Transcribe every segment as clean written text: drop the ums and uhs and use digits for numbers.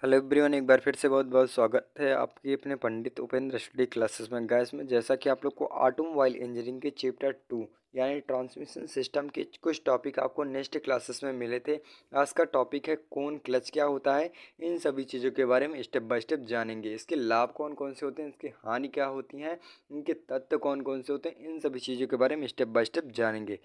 Hello everyone, एक बार फिर से बहुत बहुत स्वागत है आपकी अपने पंडित उपेंद्र स्टडी क्लासेस में। गैस में जैसा कि आप लोग को ऑटोमोबाइल इंजीनियरिंग के चैप्टर 2 यानी ट्रांसमिशन सिस्टम के कुछ टॉपिक आपको नेक्स्ट क्लासेस में मिले थे। आज का टॉपिक है कौन क्लच क्या होता है। इन सभी चीज़ों के बारे में स्टेप बाय स्टेप जानेंगे। इसके लाभ कौन कौन से होते हैं, इसकी हानि क्या होती हैं, इनके तत्व कौन कौन से होते हैं, इन सभी चीज़ों के बारे में स्टेप बाय स्टेप जानेंगे।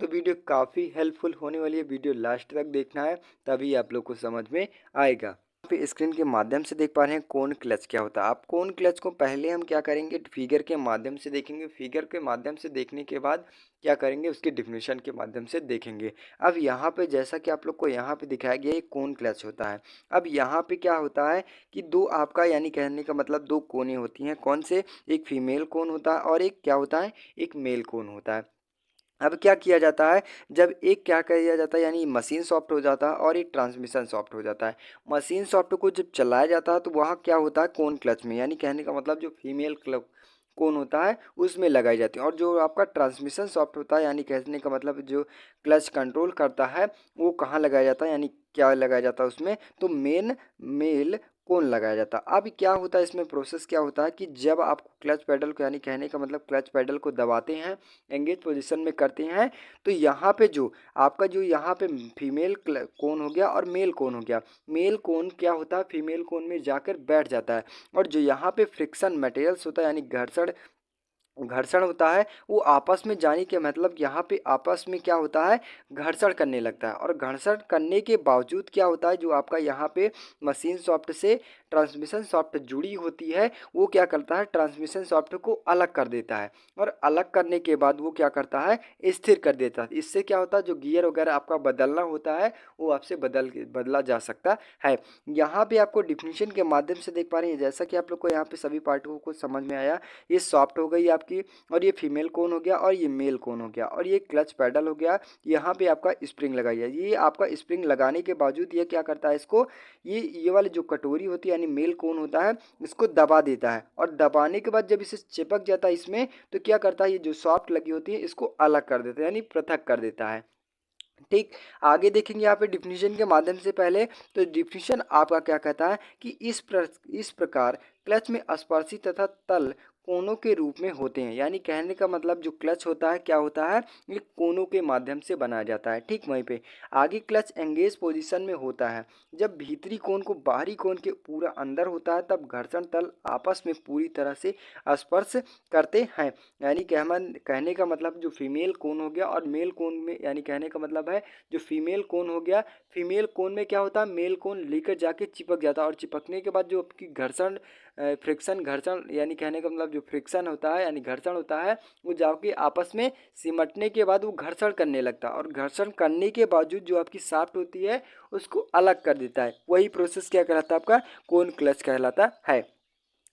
तो वीडियो काफ़ी हेल्पफुल होने वाली है, वीडियो लास्ट तक देखना है, तभी आप लोग को समझ में आएगा। पे स्क्रीन के माध्यम से देख पा रहे हैं कौन क्लच क्या होता है। आप कौन क्लच को पहले हम क्या करेंगे, फिगर के माध्यम से देखेंगे। फिगर के माध्यम से देखने के बाद क्या करेंगे, उसकी डिफिनेशन के माध्यम से देखेंगे। अब यहाँ पे जैसा कि आप लोग को यहाँ पे दिखाया गया है कौन क्लच होता है। अब यहाँ पे क्या होता है कि दो आपका यानी कहने का मतलब दो कोने होती हैं। कौन से, एक फीमेल कोन होता है और एक क्या होता है, एक मेल कोन होता है। अब क्या किया जाता है, जब एक क्या किया जाता है यानी मशीन सॉफ्ट हो जाता है और एक ट्रांसमिशन सॉफ्ट हो जाता है। मशीन सॉफ्ट को जब चलाया जाता है तो वहाँ क्या होता है, कोन क्लच में, यानी कहने का मतलब जो फीमेल क्लब कोन होता है उसमें लगाई जाती है। और जो आपका ट्रांसमिशन सॉफ्ट होता है यानी कहने का मतलब जो क्लच कंट्रोल करता है वो कहाँ लगाया जाता है, यानी क्या लगाया जाता है उसमें, तो मेन मेल कौन लगाया जाता है। अब क्या होता है इसमें प्रोसेस क्या होता है कि जब आप क्लच पैडल को यानी कहने का मतलब क्लच पैडल को दबाते हैं, एंगेज पोजीशन में करते हैं, तो यहाँ पे जो आपका जो यहाँ पे फीमेल कोन हो गया और मेल कोन हो गया। मेल कोन क्या होता है, फीमेल कोन में जाकर बैठ जाता है। और जो यहाँ पे फ्रिक्शन मटेरियल्स होता है यानी घर्षण घर्षण होता है, वो आपस में जाने के मतलब यहाँ पे आपस में क्या होता है, घर्षण करने लगता है। और घर्षण करने के बावजूद क्या होता है, जो आपका यहाँ पे मशीन सॉफ्ट से ट्रांसमिशन सॉफ्ट जुड़ी होती है वो क्या करता है, ट्रांसमिशन सॉफ्ट को अलग कर देता है। और अलग करने के बाद वो क्या करता है, स्थिर कर देता है। इससे क्या होता है, जो गियर वगैरह आपका बदलना होता है वो आपसे बदला जा सकता है। यहाँ पे आपको डिफिनीशन के माध्यम से देख पा रहे हैं, जैसा कि आप लोग को यहाँ पे सभी पार्टों को समझ में आया। ये सॉफ्ट हो गई आपकी, और ये फीमेल कोन हो गया और ये मेल कोन हो गया, और ये क्लच पैडल हो गया। यहाँ पे आपका स्प्रिंग लगाई है। ये आपका स्प्रिंग लगाने के बावजूद ये क्या करता है, इसको ये वाली जो कटोरी होती है यानी मेल कोन होता है, इसको दबा देता है। और दबाने के बाद जब इसे चिपक जाता है इसमें, तो क्या करता है, ये जो सॉफ्ट लगी होती है इसको अलग कर देता है यानी पृथक कर देता है। ठीक, आगे देखेंगे यहाँ पे डिफिनीशन के माध्यम से। पहले तो डिफिनीशन आपका क्या कहता है कि इस प्रकार क्लच में स्पर्शी तथा तल कोनों के रूप में होते हैं। यानी कहने का मतलब जो क्लच होता है क्या होता है, ये कोनों के माध्यम से बनाया जाता है। ठीक, वहीं पे आगे क्लच एंगेज पोजीशन में होता है। जब भीतरी कोन को बाहरी कोन के पूरा अंदर होता है तब घर्षण तल आपस में पूरी तरह से स्पर्श करते हैं। यानी कहने का मतलब जो फीमेल कोन हो गया और मेल कोन में, यानी कहने का मतलब है जो फीमेल कोन हो गया, फीमेल कोन में क्या होता है, मेल कोन लेकर जाके चिपक जाता है। और चिपकने के बाद जो आपकी घर्षण फ्रिक्शन घर्षण यानी कहने का मतलब जो फ्रिक्शन होता है यानी घर्षण होता है, वो जाके आपस में सिमटने के बाद वो घर्षण करने लगता है। और घर्षण करने के बावजूद जो आपकी शाफ्ट होती है उसको अलग कर देता है। वही प्रोसेस क्या कहलाता है, आपका कोन क्लच कहलाता है।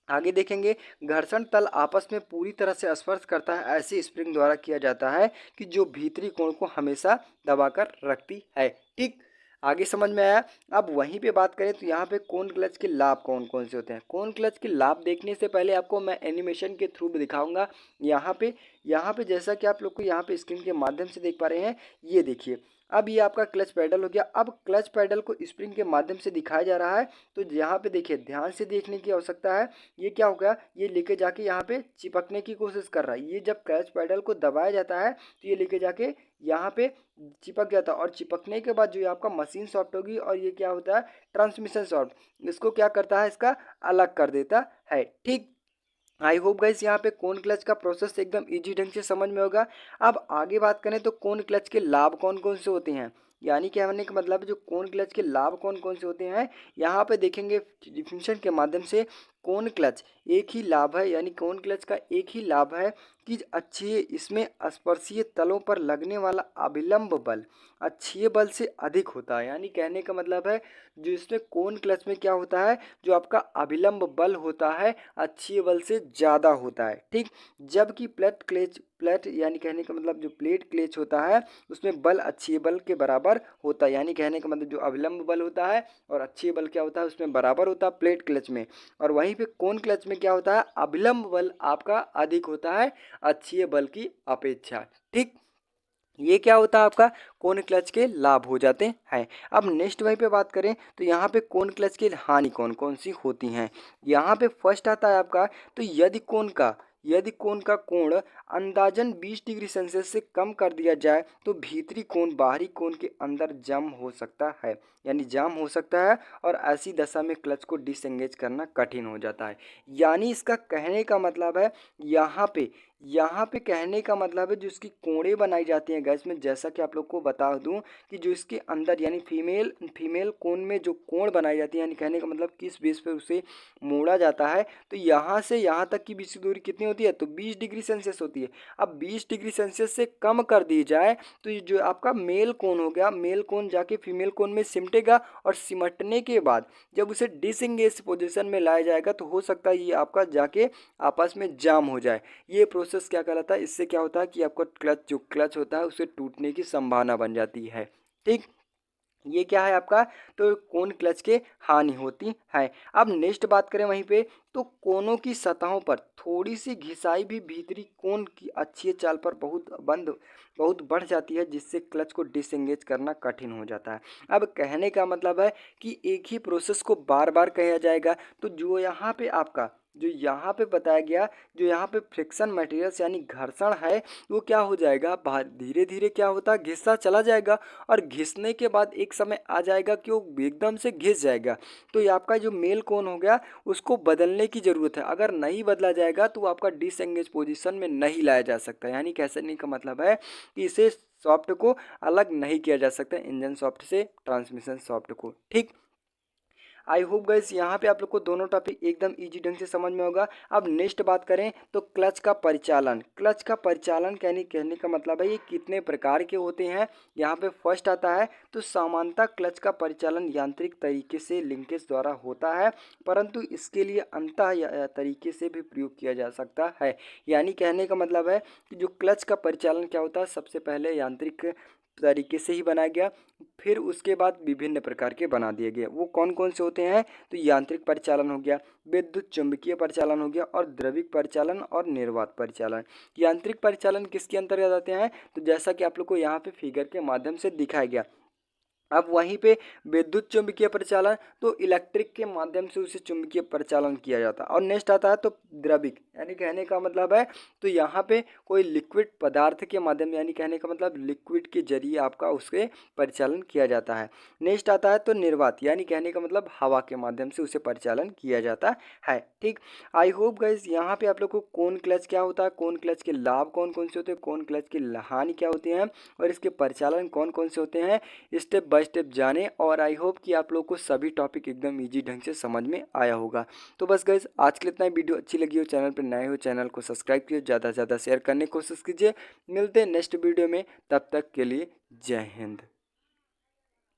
आगे देखेंगे, घर्षण तल आपस में पूरी तरह से स्पर्श करता है ऐसे स्प्रिंग द्वारा किया जाता है कि जो भीतरी कोण को हमेशा दबाकर रखती है। ठीक, आगे समझ में आया। अब वहीं पे बात करें तो यहाँ पे कोन क्लच के लाभ कौन कौन से होते हैं। कोन क्लच के लाभ देखने से पहले आपको मैं एनिमेशन के थ्रू दिखाऊंगा। यहाँ पे जैसा कि आप लोग को यहाँ पे स्क्रीन के माध्यम से देख पा रहे हैं, ये देखिए। अब ये आपका क्लच पैडल हो गया। अब क्लच पैडल को स्प्रिंग के माध्यम से दिखाया जा रहा है, तो यहाँ पे देखिए ध्यान से देखने की आवश्यकता है। ये क्या होगा, ये लेके जाके यहाँ पे चिपकने की कोशिश कर रहा है। ये जब क्लच पैडल को दबाया जाता है तो ये लेके जाके यहाँ पे चिपक जाता है। और चिपकने के बाद जो ये आपका मशीन सॉफ्ट होगी और ये क्या होता है, ट्रांसमिशन सॉफ्ट, इसको क्या करता है, इसका अलग कर देता है। ठीक, आई होप गाइस यहाँ पे कोन क्लच का प्रोसेस एकदम इजी ढंग से समझ में होगा। अब आगे बात करें तो कोन क्लच के लाभ कौन कौन से होते हैं, यानी क्या होने का मतलब जो कोन क्लच के लाभ कौन कौन से होते हैं, यहाँ पे देखेंगे डिफिनीशन के माध्यम से। कोन क्लच एक ही लाभ है, यानी कोन क्लच का एक ही लाभ है कि अच्छे इसमें स्पर्शीय तलों पर लगने वाला अभिलंब बल अक्षीय बल से अधिक होता है। यानी कहने का मतलब है जो इसमें कोन क्लच में क्या होता है, जो आपका अभिलंब बल होता है अक्षीय बल से ज़्यादा होता है। ठीक, जबकि प्लेट यानी कहने का मतलब जो प्लेट क्लेच होता है उसमें बल अक्षीय बल के बराबर होता है। यानी कहने का मतलब जो अभिलंब बल होता है और अक्षीय बल क्या होता है उसमें बराबर होता है प्लेट क्लच में। और वहीं पे कोन क्लच में क्या होता है, अभिलंब बल आपका अधिक होता है अक्षीय बल की अपेक्षा। ठीक, ये क्या होता है आपका कोन क्लच के लाभ हो जाते हैं। अब नेक्स्ट वहीं पे बात करें तो यहाँ पे कोन क्लच की हानि कौन कौन सी होती हैं। यहाँ पे फर्स्ट आता है आपका, तो यदि कोण का कोण अंदाजन 20 डिग्री सेल्सियस से कम कर दिया जाए तो भीतरी कोण बाहरी कोण के अंदर जम हो सकता है, यानी जाम हो सकता है, और ऐसी दशा में क्लच को डिसएंगेज करना कठिन हो जाता है। यानी इसका कहने का मतलब है, यहाँ पे कहने का मतलब है जो इसकी कोणें बनाई जाती हैं गैस में, जैसा कि आप लोग को बता दूं कि जो इसके अंदर यानी फीमेल कोण में जो कोण बनाई जाती है, यानी कहने का मतलब किस बेस पे उसे मोड़ा जाता है, तो यहाँ से यहाँ तक की बीच की दूरी कितनी होती है, तो 20 डिग्री सेल्सियस होती है। अब 20 डिग्री सेल्सियस से कम कर दी जाए तो ये जो आपका मेल कोण हो गया, मेल कोण जाके फीमेल कोण में सिमटेगा, और सिमटने के बाद जब उसे डिसएंगेज पोजीशन में लाया जाएगा तो हो सकता है ये आपका जाके आपस में जाम हो जाए। ये प्रोसेस क्या कहलाता है, इससे क्या होता है कि आपका क्लच होता है उसे टूटने की संभावना बन जाती है। ठीक, ये क्या है आपका, तो कोन क्लच के हानि होती है। अब नेक्स्ट बात करें वहीं पे, तो कोनों की सतहों पर थोड़ी सी घिसाई भी भीतरी कोन की अच्छी चाल पर बहुत बढ़ जाती है, जिससे क्लच को डिसएंगेज करना कठिन हो जाता है। अब कहने का मतलब है कि एक ही प्रोसेस को बार बार किया जाएगा, तो जो यहाँ पे बताया गया, जो यहाँ पे फ्रिक्शन मटेरियल्स यानी घर्षण है, वो क्या हो जाएगा, बाहर धीरे धीरे क्या होता है, घिसता चला जाएगा, और घिसने के बाद एक समय आ जाएगा कि वो एकदम से घिस जाएगा। तो ये आपका जो मेल कोन हो गया उसको बदलने की ज़रूरत है। अगर नहीं बदला जाएगा तो वो आपका डिसएंगेज पोजीशन में नहीं लाया जा सकता। यानी कहने का मतलब है कि इसे सॉफ्ट को अलग नहीं किया जा सकता इंजन सॉफ्ट से, ट्रांसमिशन सॉफ्ट को। ठीक, आई होप गाइस यहाँ पे आप लोग को दोनों टॉपिक एकदम इजी ढंग से समझ में होगा। अब नेक्स्ट बात करें तो क्लच का परिचालन कहने का मतलब है ये कितने प्रकार के होते हैं। यहाँ पे फर्स्ट आता है, तो सामान्यतः क्लच का परिचालन यांत्रिक तरीके से लिंकेज द्वारा होता है, परंतु इसके लिए अंतः तरीके से भी प्रयोग किया जा सकता है। यानी कहने का मतलब है कि जो क्लच का परिचालन क्या होता है, सबसे पहले यांत्रिक तरीके से ही बनाया गया, फिर उसके बाद विभिन्न प्रकार के बना दिए गए। वो कौन कौन से होते हैं, तो यांत्रिक परिचालन हो गया, विद्युत चुंबकीय परिचालन हो गया, और द्रविक परिचालन और निर्वात परिचालन। यांत्रिक परिचालन किसके अंतर्गत आते हैं, तो जैसा कि आप लोग को यहाँ पे फिगर के माध्यम से दिखाया गया। अब वहीं पे विद्युत चुंबकीय परिचालन, तो इलेक्ट्रिक के माध्यम से उसे चुंबकीय परिचालन किया जाता है। और नेक्स्ट आता है तो द्रविक, यानी कहने का मतलब है तो यहाँ पे कोई लिक्विड पदार्थ के माध्यम, यानी कहने का मतलब लिक्विड के जरिए आपका उसके परिचालन किया जाता है। नेक्स्ट आता है तो निर्वात, यानी कहने का मतलब हवा के माध्यम से उसे परिचालन किया जाता है। ठीक, आई होप गाइज यहाँ पे आप लोग को कोन क्लच क्या होता है, कोन क्लच के लाभ कौन कौन से होते हैं, कोन क्लच की हानि क्या होती है, और इसके परिचालन कौन कौन से होते हैं, स्टेप बाय स्टेप जाने। और आई होप कि आप लोग को सभी टॉपिक एकदम इजी ढंग से समझ में आया होगा। तो बस गाइज आज के लिए इतना ही। वीडियो अच्छी लगी हो, चैनल पर नए हो, चैनल को सब्सक्राइब कीजिए, ज़्यादा से ज़्यादा शेयर करने की कोशिश कीजिए। मिलते हैं नेक्स्ट वीडियो में, तब तक के लिए जय हिंद।